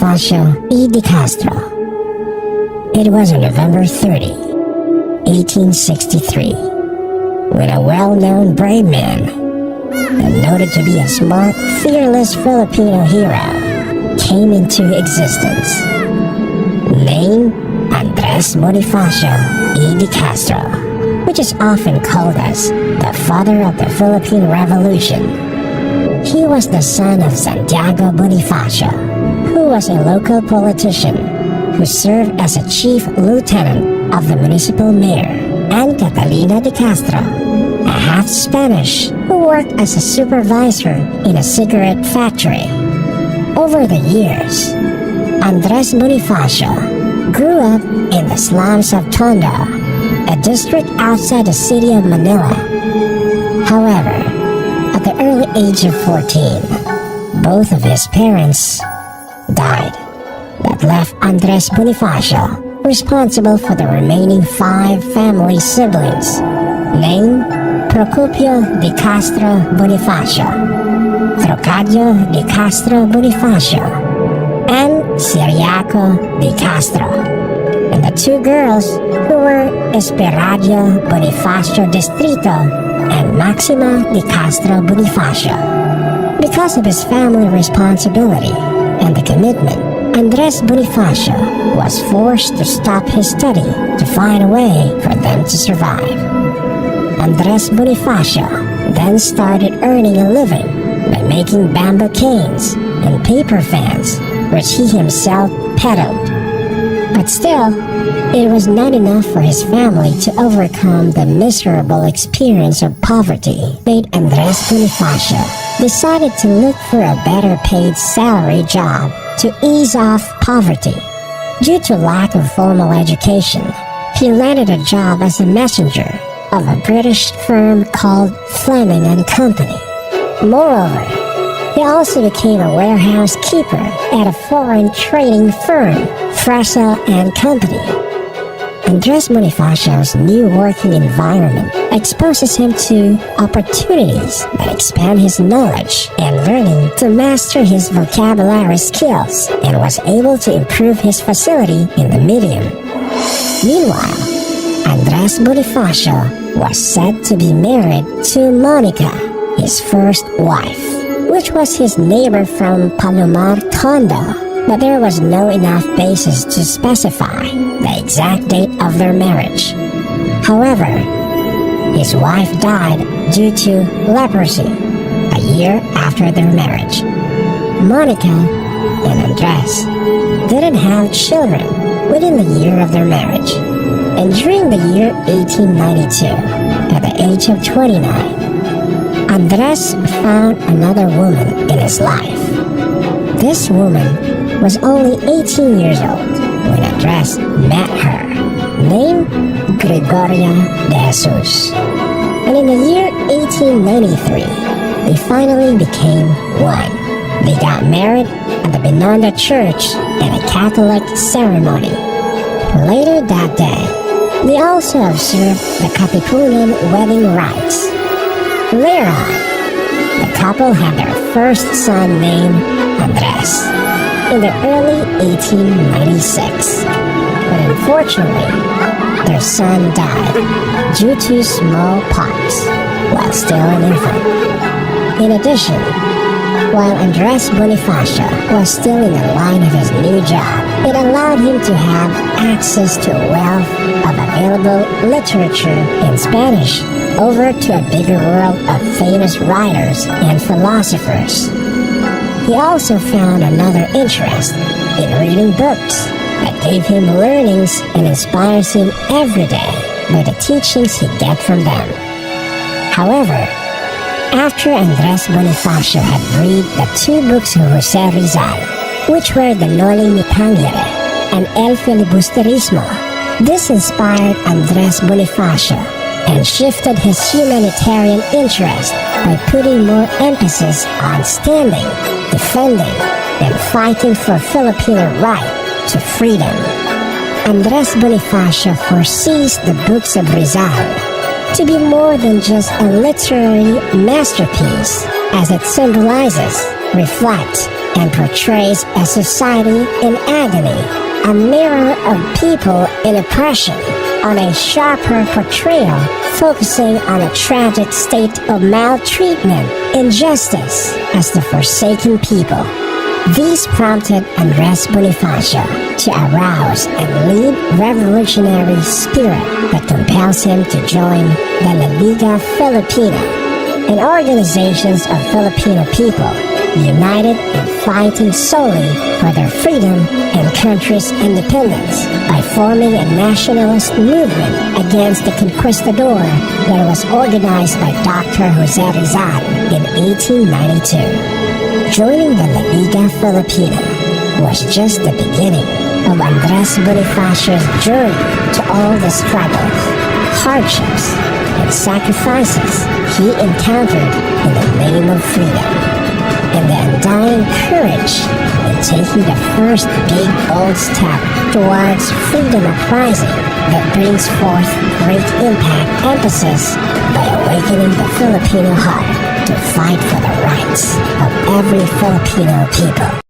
Bonifacio y de Castro. It was on November 30, 1863, when a well-known brave man, and noted to be a smart, fearless Filipino hero, came into existence. Named Andrés Bonifacio y de Castro, which is often called as the father of the Philippine Revolution. He was the son of Santiago Bonifacio, who was a local politician who served as a chief lieutenant of the municipal mayor, and Catalina de Castro, a half-Spanish who worked as a supervisor in a cigarette factory. Over the years, Andrés Bonifacio grew up in the slums of Tondo, a district outside the city of Manila. However, at the early age of 14, both of his parents died. That left Andrés Bonifacio responsible for the remaining 5 family siblings, named Procopio de Castro Bonifacio, Trocadio de Castro Bonifacio, and Ciriaco de Castro, and the 2 girls who were Esperadio Bonifacio Distrito and Maxima de Castro Bonifacio. Because of his family responsibility and the commitment, Andrés Bonifacio was forced to stop his study to find a way for them to survive. Andrés Bonifacio then started earning a living by making bamboo canes and paper fans, which he himself peddled. But still, it was not enough for his family to overcome the miserable experience of poverty. Made Andrés Bonifacio decided to look for a better paid salary job to ease off poverty. Due to lack of formal education, he landed a job as a messenger of a British firm called Fleming and Company. Moreover, he also became a warehouse keeper at a foreign trading firm, Frassel and Company. Andrés Bonifacio's new working environment exposes him to opportunities that expand his knowledge and learning to master his vocabulary skills, and was able to improve his facility in the medium. Meanwhile, Andrés Bonifacio was said to be married to Monica, his first wife, which was his neighbor from Palomar, Tondo. But there was no enough basis to specify the exact date of their marriage. However, his wife died due to leprosy a year after their marriage. Monica and Andrés didn't have children within the year of their marriage, and during the year 1892, at the age of 29, Andrés found another woman in his life. This woman was only 18 years old when Andrés met her, named Gregoria de Jesus. And in the year 1893, they finally became one. They got married at the Binondo Church in a Catholic ceremony. Later that day, they also observed the Katipunan wedding rites. Later on, the couple had their first son named Andrés in the early 1896. But unfortunately, their son died due to smallpox while still an infant. In addition, while Andrés Bonifacio was still in the line of his new job, it allowed him to have access to a wealth of available literature in Spanish over to a bigger world of famous writers and philosophers. He also found another interest in reading books that gave him learnings and inspires him every day by the teachings he gets from them. However, after Andrés Bonifacio had read the 2 books of José Rizal, which were the Noli Me Tangere and El Filibusterismo, this inspired Andrés Bonifacio and shifted his humanitarian interest by putting more emphasis on standing, defending, and fighting for Filipino right to freedom. Andrés Bonifacio foresees the books of Rizal to be more than just a literary masterpiece, as it symbolizes, reflects, and portrays a society in agony, a mirror of people in oppression, on a sharper portrayal focusing on a tragic state of maltreatment, injustice as the forsaken people. These prompted Andrés Bonifacio to arouse and lead revolutionary spirit that compels him to join the La Liga Filipina, an organization of Filipino people united in fighting solely for their freedom and country's independence by forming a nationalist movement against the conquistador that was organized by Dr. Jose Rizal in 1892. Joining the La Liga Filipina was just the beginning of Andrés Bonifacio's journey to all the struggles, hardships, and sacrifices he encountered in the name of freedom, and the undying courage in taking the first big bold step towards freedom uprising that brings forth great impact emphasis by awakening the Filipino heart to fight for the rights of every Filipino people.